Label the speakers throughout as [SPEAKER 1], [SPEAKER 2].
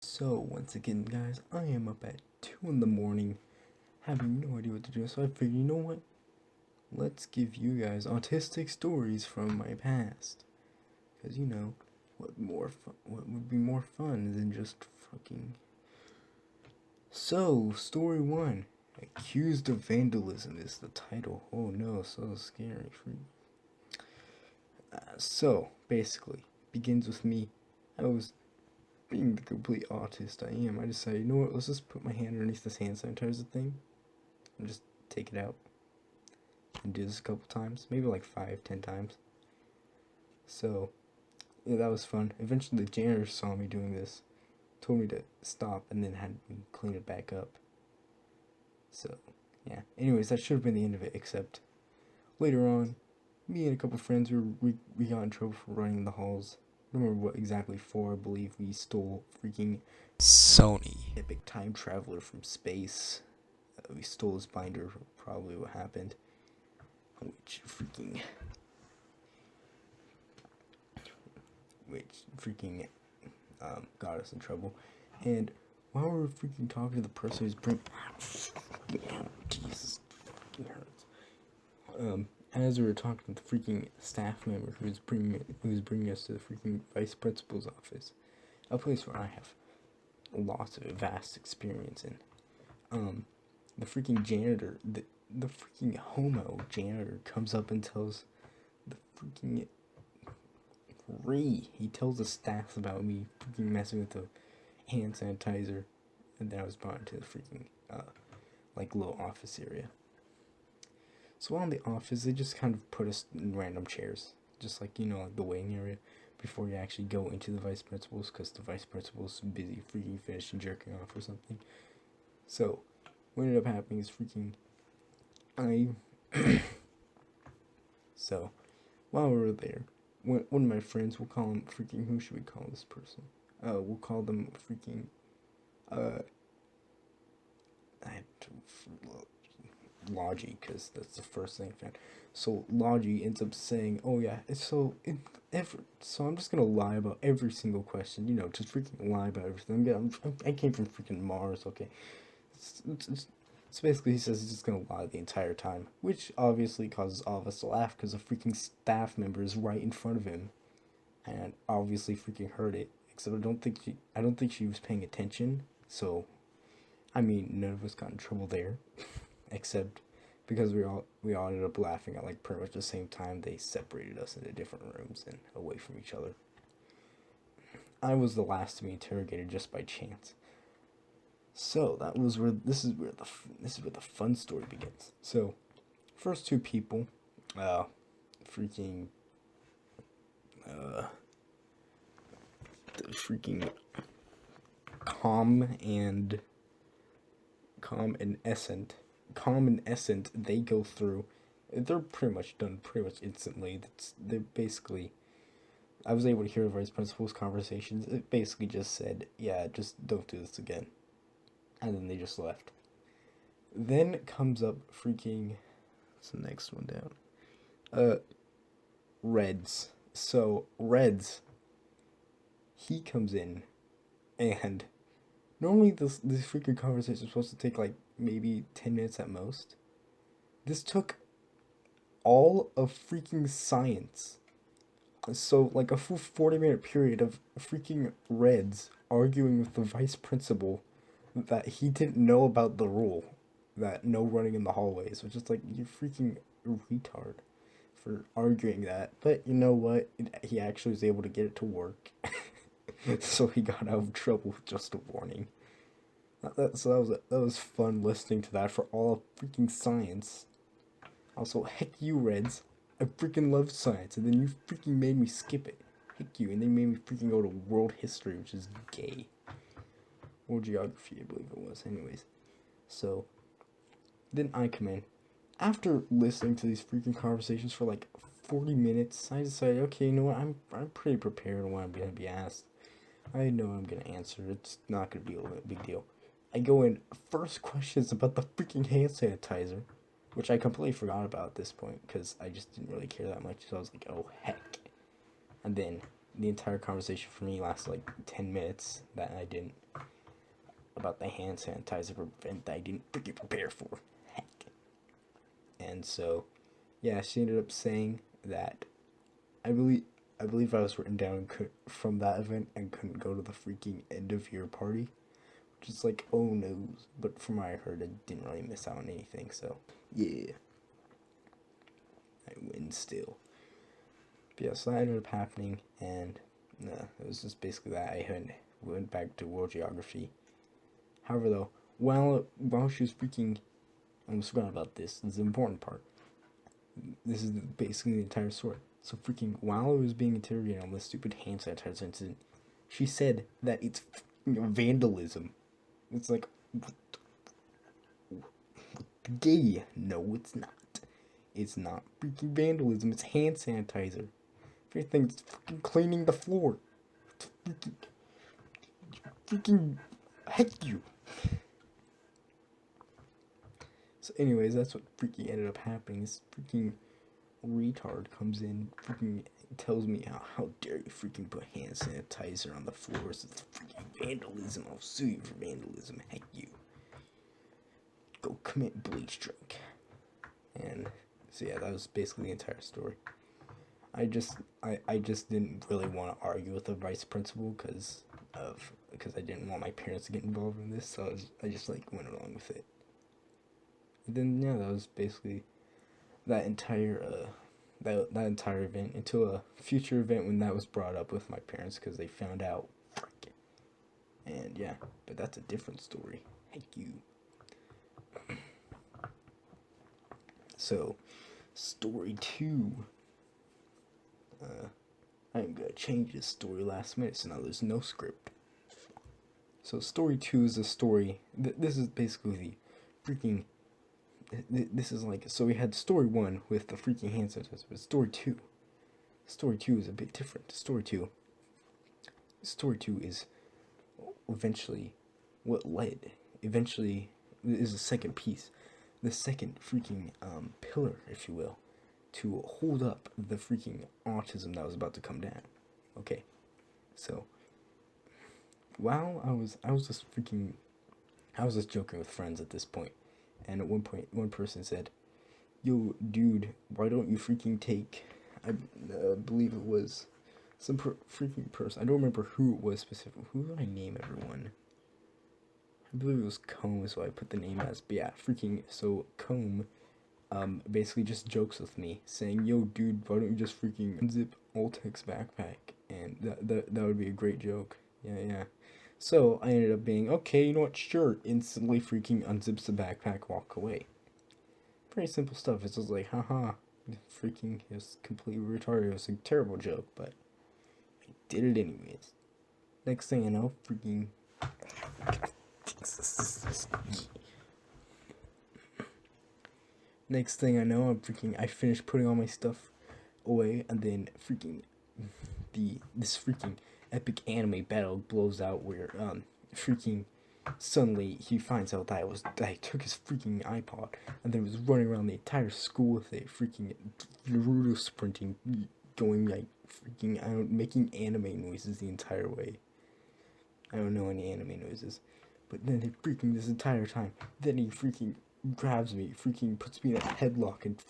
[SPEAKER 1] So, once again, guys, I am up at 2 in the morning, having no idea what to do, so I figured, you know what? Let's give you guys autistic stories from my past. Because, what would be more fun than just fucking... So, story 1. Accused of vandalism is the title. Oh no, so scary. Basically, begins with me. I was being the complete autist I am. I decided, you know what, let's just put my hand underneath this hand sanitizer thing and just take it out and do this a couple times, maybe like 5-10 times. So yeah, that was fun. Eventually the janitor saw me doing this, told me to stop, and then had me clean it back up. So yeah, anyways, that should have been the end of it, except later on, me and a couple friends we got in trouble for running in the halls. I don't remember what exactly for. I believe we stole freaking Sony epic time traveler from space. We stole his binder, probably what happened, which freaking got us in trouble. And while we were freaking talking to the person who's bringing, Jesus, as we were talking to the freaking staff member who was bringing us to the freaking vice principal's office, a place where I have lots of vast experience in. The freaking janitor, the freaking homo janitor comes up and tells the freaking he tells the staff about me freaking messing with the hand sanitizer, and then I was brought into the freaking like little office area. So while in the office, they just kind of put us in random chairs, just like like the waiting area before you actually go into the vice principal's, because the vice principal's busy freaking finishing jerking off or something. So what ended up happening is freaking so while we were there, one of my friends, we'll call him freaking, who should we call this person? We'll call them freaking, Logi, because that's the first thing I found. So Logi ends up saying, "Oh yeah, so I'm just gonna lie about every single question, just freaking lie about everything. I came from freaking Mars, okay." So basically, he says he's just gonna lie the entire time, which obviously causes all of us to laugh because a freaking staff member is right in front of him, and obviously freaking heard it. Except I don't think she was paying attention. So, I mean, none of us got in trouble there, except because we all ended up laughing at like pretty much the same time. They separated us into different rooms and away from each other. I was the last to be interrogated just by chance. So this is where the fun story begins. So, first two people, freaking, the freaking calm and essent, they go through. They're pretty much done pretty much instantly. They're basically. I was able to hear the vice principal's conversations. It basically just said, "Yeah, just don't do this again," and then they just left. Then comes up freaking, what's the next one down? Reds. So Reds, he comes in, and normally this freaking conversation is supposed to take like maybe 10 minutes at most. This took all of freaking science. So like a full 40-minute period of freaking Reds arguing with the vice principal that he didn't know about the rule that no running in the hallways, which is like, you freaking retard for arguing that. But you know what? He actually was able to get it to work. So he got out of trouble with just a warning. That was fun listening to that for all of freaking science. Also, heck you, Reds. I freaking love science, and then you freaking made me skip it. Heck you, and then made me freaking go to world history, which is gay. Or geography, I believe it was. Anyways. So, then I come in. After listening to these freaking conversations for like 40 minutes, I decided, okay, you know what, I'm pretty prepared on what I'm gonna be asked. I know I'm gonna answer. It's not gonna be a big deal. I go in, first questions about the freaking hand sanitizer, which I completely forgot about at this point because I just didn't really care that much. So I was like, oh heck. And then the entire conversation for me lasted like 10 minutes that I didn't about the hand sanitizer event that I didn't freaking prepare for. Heck. And so, yeah, she ended up saying that I believe I was written down from that event and couldn't go to the freaking end of year party, which is like, oh no. But from what I heard, I didn't really miss out on anything. So yeah, I win still. But yeah, so that ended up happening, and it was just basically that. I went back to world geography. However, though, while she was freaking, I almost forgot about this. This is the important part. This is basically the entire story. So freaking, while I was being interrogated on this stupid hand sanitizer incident, she said that it's vandalism. It's like, gay. No, it's not. It's not freaking vandalism. It's hand sanitizer. Everything's freaking cleaning the floor. It's freaking heck you. So anyways, that's what freaking ended up happening. This freaking retard comes in, freaking tells me how dare you freaking put hand sanitizer on the floors. It's freaking vandalism. I'll sue you for vandalism. Heck you. Go commit bleach drink. And so yeah, that was basically the entire story. I just didn't really want to argue with the vice principal because I didn't want my parents to get involved in this, so I just like went along with it. And then yeah, that was basically that entire that entire event, until a future event when that was brought up with my parents because they found out. And yeah, but that's a different story. Thank you. So, story 2. I'm gonna change this story last minute, so now there's no script. So, story 2 is a story. This is basically the freaking. This is like, so we had story 1 with the freaking hand sanitizer, but story 2 is a bit different. Story 2 is eventually what led. Eventually, is the second piece, the second freaking pillar, if you will, to hold up the freaking autism that was about to come down. Okay, so while I was just joking with friends at this point, and at one point, one person said, "Yo, dude, why don't you freaking take?" I believe it was some freaking person. I don't remember who it was specifically. Who did I name everyone? I believe it was Comb, so I put the name as. But yeah, freaking. So Comb, basically just jokes with me, saying, "Yo, dude, why don't you just freaking unzip Altec's backpack?" And that would be a great joke. Yeah. So I ended up being, okay, you know what, sure. Instantly freaking unzips the backpack, walk away. Pretty simple stuff. It's just like, haha, freaking, it was completely retarded. It was a terrible joke, but I did it anyways. Next thing I know, freaking. Next thing I know, I finished putting all my stuff away, and then freaking this freaking epic anime battle blows out where freaking suddenly he finds out that I took his freaking iPod and then was running around the entire school with it, freaking Naruto sprinting, going like freaking making anime noises the entire way. I don't know any anime noises, but then he freaking this entire time, then he freaking grabs me, freaking puts me in a headlock and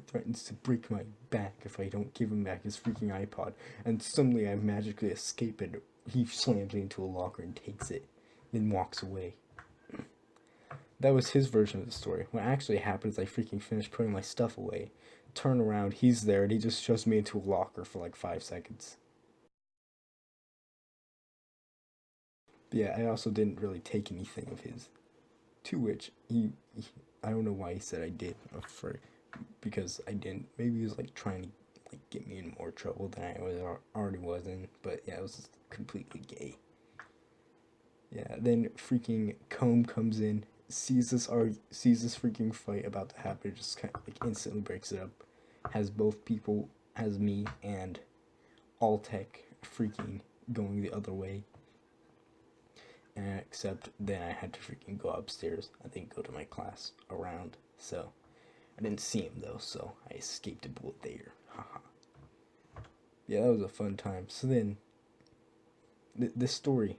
[SPEAKER 1] threatens to break my back if I don't give him back his freaking iPod. And suddenly I magically escape and he slams me into a locker and takes it, then walks away. That was his version of the story. What actually happened is I freaking finished putting my stuff away, turn around, he's there, and he just shoves me into a locker for like 5 seconds. But yeah, I also didn't really take anything of his. To which he I don't know why he said I did, because I didn't. Maybe he was like trying to like get me in more trouble than I already was in. But yeah, it was just completely gay. Yeah, then freaking Comb comes in, sees this freaking fight about to happen, just kind of like instantly breaks it up. Has me and Altec freaking going the other way. And except then I had to freaking go upstairs. I didn't go to my class around, so I didn't see him though, so I escaped a bullet there. Haha. Yeah, that was a fun time. So then, this story,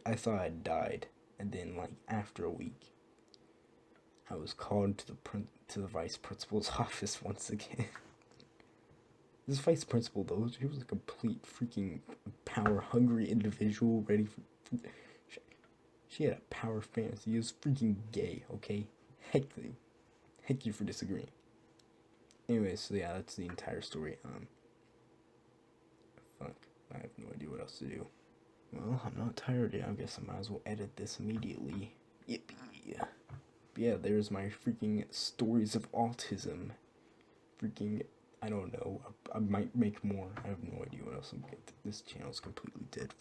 [SPEAKER 1] I thought I died, and then like after a week, I was called to the vice principal's office once again. This vice principal though, she was a complete freaking power hungry individual, ready for. She had a power fantasy. She was freaking gay. Okay, heck you for disagreeing. Anyway, so yeah, that's the entire story. Fuck, I have no idea what else to do. Well, I'm not tired yet. I guess I might as well edit this immediately. Yippee. But yeah, there's my freaking stories of autism. Freaking, I don't know. I might make more. I have no idea what else I'm getting. This channel's completely dead.